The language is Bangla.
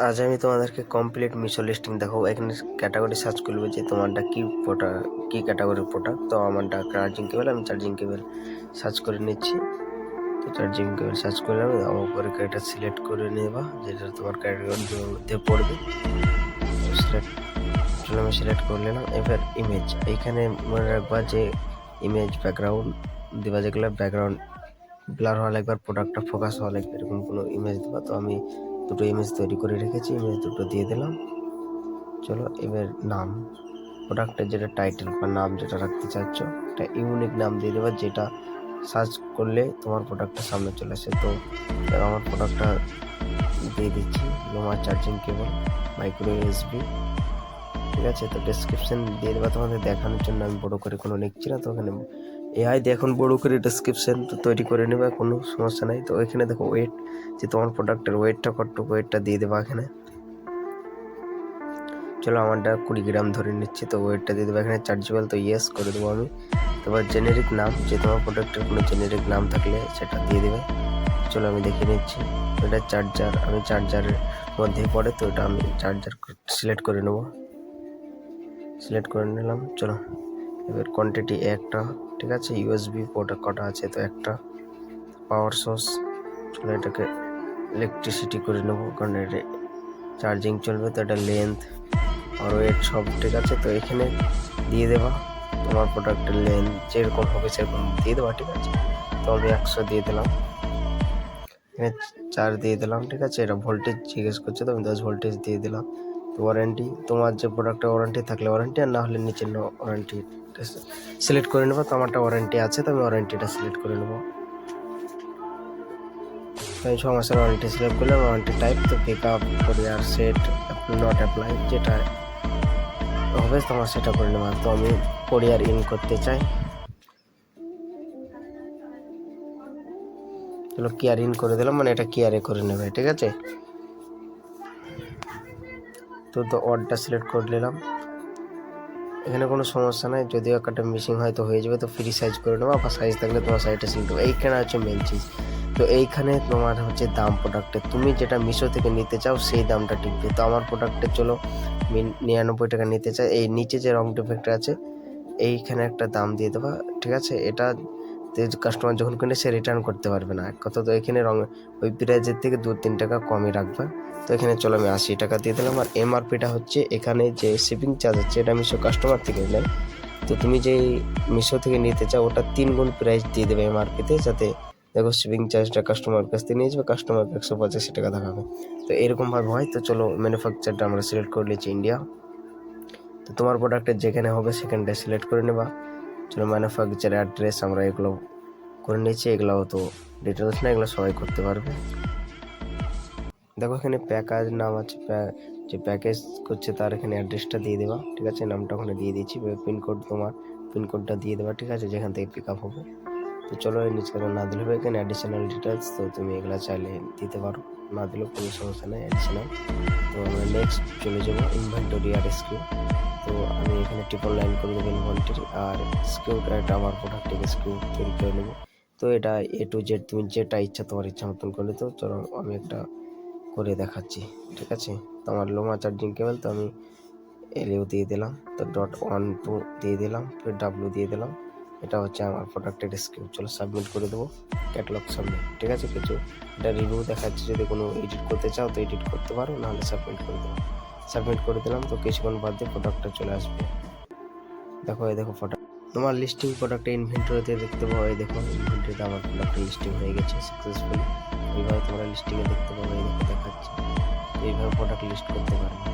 আজ আমি তোমাদেরকে কমপ্লিট মিশো লিস্টিং দেখাবো। এখানে ক্যাটাগরি সার্চ করবে যে তোমারটা কি প্রোডাক্ট, কি ক্যাটাগরির প্রোডাক্ট। তো আমারটা চার্জিং কেবল, আমি চার্জিং কেবল সার্চ করে নিচ্ছি। তো চার্জিং কেবল সার্চ করে আমি উপরে এটা সিলেক্ট করে নেবা যেটা তোমার ক্যাটাগরির মধ্যে পড়বে। চলো আমি সিলেক্ট করে নিলাম। এবার ইমেজ, এইখানে মনে রাখবা যে ইমেজ ব্যাকগ্রাউন্ড দেবা, যেগুলো ব্যাকগ্রাউন্ড ব্লার হওয়া লাগবে আর প্রোডাক্টটা ফোকাস হওয়া লাগবে, এরকম কোনো ইমেজ দেবা। তো আমি দুটো ইমেজ তৈরি করে রেখেছি, ইমেজ দুটো দিয়ে দিলাম। চলো এবার নাম, প্রোডাক্টের যেটা টাইটেল বা নাম যেটা রাখতে চাচ্ছ, একটা ইউনিক নাম দিয়ে দেবা যেটা সার্চ করলে তোমার প্রোডাক্টটা সামনে চলে আসে। তো আমার প্রোডাক্টটা দিয়ে দিচ্ছি লোমা চার্জিং কেবল মাইক্রো ইউএসবি, ঠিক আছে। তো ডেসক্রিপশন দিয়ে দেবা তোমাদের দেখানোর জন্য, আমি বড় করে কোনো লিখছি না। তো ওখানে এআই দিয়ে এখন বড় করে ডেসক্রিপশন তৈরি করে নেবে, কোনো সমস্যা নাই। তো এখানে দেখো ওয়েট, যে তোমার প্রোডাক্টের ওয়েটটা কতটুকু, ওয়েটটা দিয়ে দেবা এখানে। চলো আমারটা 20 গ্রাম ধরে নিচ্ছি, তো ওয়েটটা দিয়ে দেবো এখানে। চার্জেবল তো ইয়েস করে দেবো আমি। তারপর জেনেরিক নাম, যে তোমার প্রোডাক্টের কোনো জেনেরিক নাম থাকলে সেটা দিয়ে দেবে। চলো আমি দেখে নিচ্ছি। এটা চার্জার, আমি চার্জারের মধ্যেই পড়ে, তো এটা আমি চার্জার সিলেক্ট করে নেব। সিলেক্ট করে নিলাম। চলো এবার কোয়ান্টিটি একটা, ঠিক আছে। ইউএসবি পোর্ট কটা আছে, তো একটা। পাওয়ার সোর্স, চলো এটাকে ইলেকট্রিসিটি করে নেবো, কারণ এটা চার্জিং চলবে। তো এটা লেন্থ আর ওয়েট সব ঠিক আছে। তো এখানে দিয়ে দেবা তোমার প্রোডাক্টের লেন্থ যেরকম হবে সেরকম দিয়ে দেবা, ঠিক আছে। তো আমি 100 দিয়ে দিলাম, এখানে 4 দিয়ে দিলাম, ঠিক আছে। এটা ভোল্টেজ জিজ্ঞেস করছে, তো আমি 10 ভোল্টেজ দিয়ে দিলাম। তো ওয়ারেন্টি, তোমার যে প্রোডাক্টের ওয়ারেন্টি থাকলে ওয়ারেন্টি, আর না হলে নিচে ওয়ারেন্টি সিলেক্ট করে নেবো। তো আমারটা ওয়ারেন্টি আছে, তো আমি ওয়ারেন্টিটা সিলেক্ট করে নেবো। তো আমি 6 মাসের ওয়ারেন্টি সিলেক্ট করলাম। ওয়ারেন্টি টাইপ তো পিক আপ, কোরিয়ার, সেট, নট অ্যাপ্লাই, যেটা হবে তোমার সেটা করে নেবা। তো আমি কোরিয়ার ইন করতে চাই। চলো কেয়ার ইন করে দিলাম, মানে এটা কেয়ারে করে নেবে, ঠিক আছে। তো অর্ডারটা সিলেক্ট করে নিলাম, এখানে কোনো সমস্যা নাই। যদিও একটা মিসিং হয়তো হয়ে যাবে, তো ফ্রি সাইজ করে নেবো, বা সাইজ থাকলে তোমার সাইজটা সিলেক্ট করবো। এইখানে হচ্ছে মেন চিজ। তো এইখানে তোমার হচ্ছে দাম, প্রোডাক্টে তুমি যেটা মিশো থেকে নিতে চাও সেই দামটা টিকবে। তো আমার প্রোডাক্টে চলো 99 টাকা নিতে চাই। এই নিচে যে রং ডিফেক্টটা আছে এইখানে একটা দাম দিয়ে দেবা, ঠিক আছে। এটা কাস্টমার যখন কিনে সে রিটার্ন করতে পারবে না, এক কথা। তো এখানে ওই প্রাইজের থেকে 2-3 টাকা কমই রাখবা। তো এখানে চলো আমি 80 টাকা দিয়ে দিলাম। আর এমআরপিটা হচ্ছে এখানে যে শিপিং চার্জ আছে এটা মিশো কাস্টমার থেকে নেয়। তো তুমি যে মিশো থেকে নিতে চাও ওটা 3 গুণ প্রাইস দিয়ে দেবে এমআরপিতে, যাতে দেখো শিপিং চার্জটা কাস্টমার কাছ থেকে নিয়ে যাবে, কাস্টমারকে 185 টাকা দেখাবে। তো এরকমভাবে হয়। তো চলো ম্যানুফ্যাকচারটা আমরা সিলেক্ট করে নিচ্ছি ইন্ডিয়া। তো তোমার প্রোডাক্টের যেখানে হবে সেখানটা সিলেক্ট করে নেবা। চলো ম্যানুফ্যাকচার অ্যাড্রেস আমরা এগুলো করে নিচ্ছি, এগুলোও তো ডিটেলস না, এগুলো সবাই করতে পারবে। দেখো এখানে প্যাকেজ নাম আছে, যে প্যাকেজ করছে তার এখানে অ্যাড্রেসটা দিয়ে দেবা, ঠিক আছে। নামটা ওখানে দিয়ে দিচ্ছি। পিনকোড, তোমার পিনকোডটা দিয়ে দেবা, ঠিক আছে, যেখান থেকে পিক আপ হবে। তো চলো এই নিচে না দিলে হবে এখানে অ্যাডিশনাল ডিটেলস, তো তুমি এগুলো চাইলে দিতে পারো, না দিলেও কোনো সমস্যা নেই অ্যাডিশনাল। তো আমরা নেক্সট চলে যাবো ইনভেন্টরি আর স্কিউ। তো আমি এখানে 999 করে দেবো ইনভেন্টরি, আর স্কিউটা এটা আমার প্রোডাক্টের স্কিউ তৈরি করে নেবো। তো এটা A to Z তুমি যেটা ইচ্ছা তোমার ইচ্ছা মতন করলে। তো চলো আমি একটা করে দেখাচ্ছি, ঠিক আছে। তো আমার লোমা চার্জিং কেবল, তো আমি এলইউ দিয়ে দিলাম, তো .12 দিয়ে দিলাম, ফির ডাব্লিউ দিয়ে দিলাম। এটা হচ্ছে আমার প্রোডাক্টের স্কিউ। চলো সাবমিট করে দেবো, ক্যাটালগ সাবমিট, ঠিক আছে। কিছু এটা রিভিউ দেখাচ্ছে, যদি কোনো এডিট করতে চাও তো এডিট করতে পারো, নাহলে সাবমিট করে দেবো। সাবমিট করে দিলাম। তো কিছুক্ষণ বাদ দিয়ে প্রোডাক্টটা চলে আসবে। দেখো এই দেখো প্রোডাক্ট, তোমার লিস্টিং প্রোডাক্টে ইনভেন্টরিতে দেখতে পাবো। এই দেখো ইনভেন্টরিতে আমার প্রোডাক্টের লিস্টিং হয়ে গেছে সাকসেসফুলি। এইভাবে তোমরা লিস্টিংয়ে দেখতে পাবো, এই দেখো দেখাচ্ছে। এইভাবে প্রোডাক্ট লিস্ট করতে পারবে।